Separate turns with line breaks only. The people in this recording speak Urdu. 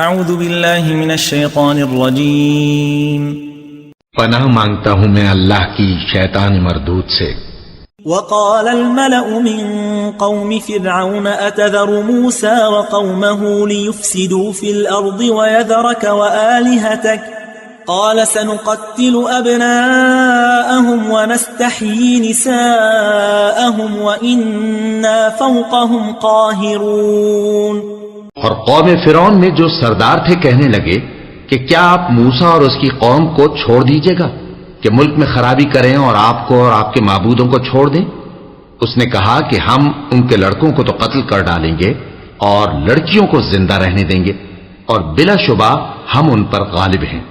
اعوذ باللہ من الشیطان الرجیم
پناہ مانگتا ہوں میں اللہ کی شیطان مردود سے۔
وقال الملأ من قوم فرعون أتذر موسى وقومه ليفسدوا في الأرض ويذرك وآلهتك قال سنقتل أبناءهم ونستحيي نساءهم وإنا فوقهم قاهرون۔
اور قوم فرعون میں جو سردار تھے کہنے لگے کہ کیا آپ موسیٰ اور اس کی قوم کو چھوڑ دیجیے گا کہ ملک میں خرابی کریں اور آپ کو اور آپ کے معبودوں کو چھوڑ دیں؟ اس نے کہا کہ ہم ان کے لڑکوں کو تو قتل کر ڈالیں گے اور لڑکیوں کو زندہ رہنے دیں گے، اور بلا شبہ ہم ان پر غالب ہیں۔